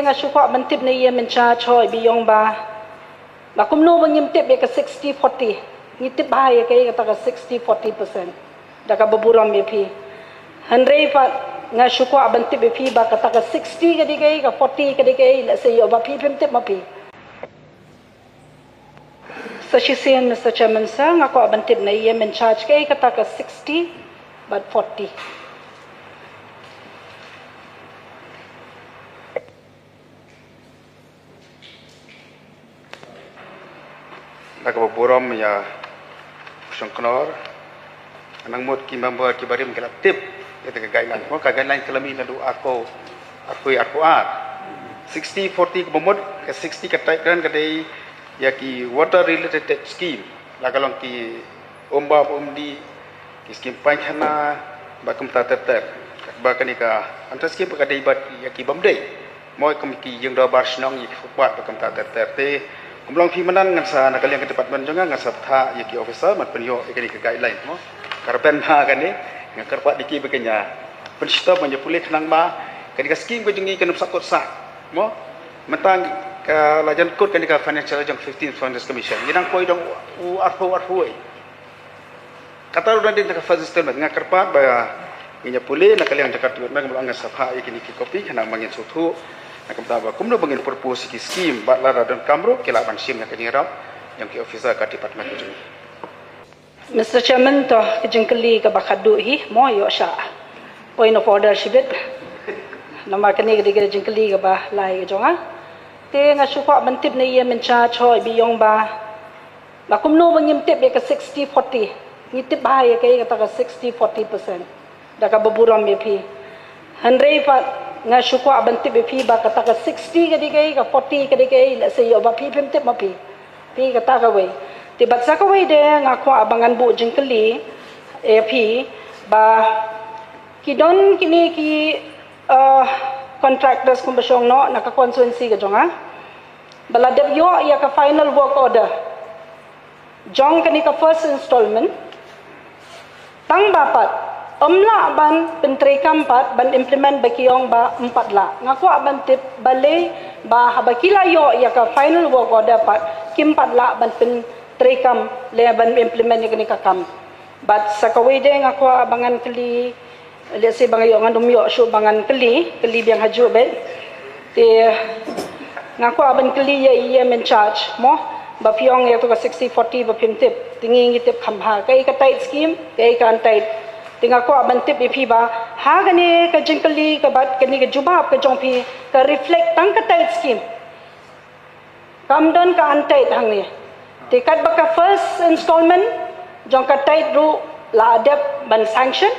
nga syukwa bantip na iya mencha choy biyong ba kumno bang yimtip ya ka 60-40 ngitip bahaya kay kata ka 60-40% daka baburam ya pi handrei pa nga syukwa bantip ya pi ba kata ka 60 kadi kay ka 40 kadi kay la say yo ba pi pimtip ma pi sa shisian Mr. Chairman sa nga ko bantip na iya mencha kay kata ka 60 but 40 Nakaburam ya Songknor anang mot ki member ki barim kala tip itu ke guideline mo ka guideline kelami na do aku 60-40 kumot ke 60 ka type kan kadai ya ki water related scheme la kalong ki omba omdi ki scheme panchana bakum ta ter ba kani ka anta scheme ka dai bat ya ki bamdei moi kom ki yang do bar snong yi fuat bakum ta ter te kumlong pi manan ngan sa nakalian ke department jonga ngan sabtha yaki officer mat penyo ikani ke guideline mo karben ha kani ngan karpa diki bekenya penstop manja pulih nang ba kani ka scheme ko jongi kanum sakot sa mo mentang ka lajan kod kani ka financial jong 15 Founders Commission ginang koi dong arfo ai kata udah din ka fast statement ngan karpa ba nginya pulih nakalian jakarta nang ngan sabha ikani ki kopi kana mangin sutu nak bertambah, kumno bangin propose ki scheme batlara dan kamro kelaban sim nak nyerap yang ki officer ka department tu. Mr. Chairman to kejengkeli ka bakadu hi mo yo sha point of order shibit nama kani gede jengkeli ka ba lai jonga te nga syukwa bantip na iya mencha choi biyong ba kumno bangim tip ka 60-40 ngitip bahaya kay kata ka 60-40% daka baburam me pi handrei pa nga syukwa bantip pi ba kata ka 60 kadi kay ka 40 kadi kay la say yo ba pi pimtip ma pi kata ka we ti bat sa ka we de nga ko abangan bu jengkeli pi ba kidon kini ki contractors kumbasyong no naka constituency ka jonga baladap yo ya ka final work order jong kani ka first installment tang bapat Omla ban pentri kampat ban implement bakiyong ba 4 la ngaku ban tip balay ba habakila yo ya ka final work order pat kim 4 la ban pentri kam le ban implement ni ka kam but sa kawide ngaku abangan keli le si bangayo ngandum yo syo bangan keli biang haju bet ti ngaku ban keli ya iya men charge mo ba piong ya to ka 60-40 ba pimtip tingi ngitip khamha kai ka tight scheme kai ka tight tinggal ko abantip ipi ba ha gani ka jengkeli ka bat kani ka jubab ka jongpi ka reflect tang ka tight scheme kamdon ka antai hang ni tikat ba ka first installment jong ka tight ru la adap ban sanction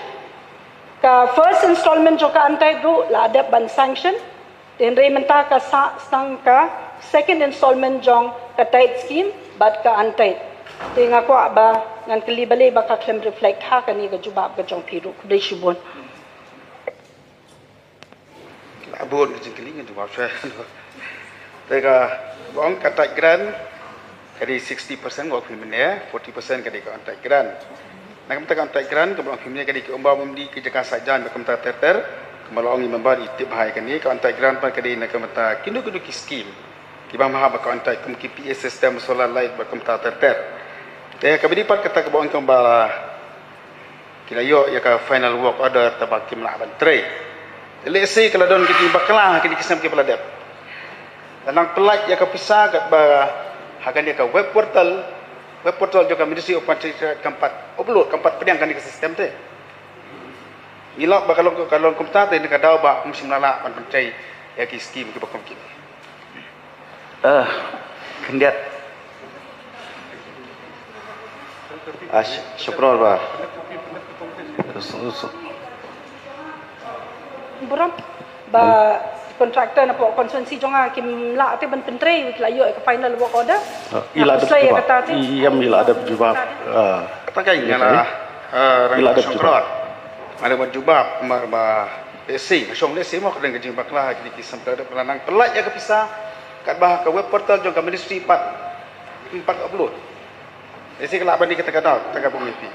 ka first installment jong ka antai ru la adap ban sanction tenre menta ka sang ka second installment jong ka tight scheme bat ka antai tinggal ko ba ngan keli balik baka claim reflect ha kani ka jubab ka jong piru kudai shibon Labon jengkeli ngan jubab saya tega bong kata grant kadi 60% work pimene 40% kadi ka antai grant nak mta antai grant ka bong pimene kadi ka umba umdi ki jaka sajan ka mta terter kemalong member itip hai kani ka antai grant pa kadi nak mta kindu ki scheme ki bang maha ka antai kum ki PS system solar light ba ka mta terter kabidi pat kata kebawang kembala kilayo ya ka final work order tabakim la ban tre lesi kalau don kiti bakla kini kisam ke peladap danang pelat ya ka pisah kat ba hakan dia ka web portal juga Ministry of Public keempat upload keempat pedang kan di sistem te ngilok ba kalau komputer te ka daw ba musim lala ban pencai ya ki scheme ki bakom kini kendiat syukur ba buram ba kontraktor na po konsensi jonga kim la ate ban pentre wik layo ka final work order ila ada jubab iyam ila ada jubab kata kai ngala ila ada jubab ada jubab ba lesi song lesi mo kadang gajing bakla kini kisam kada pelanang pelat ya kepisah kat bah ka web portal jonga ministry 4 upload lesi kelak bandi kata-kata tak bumi pi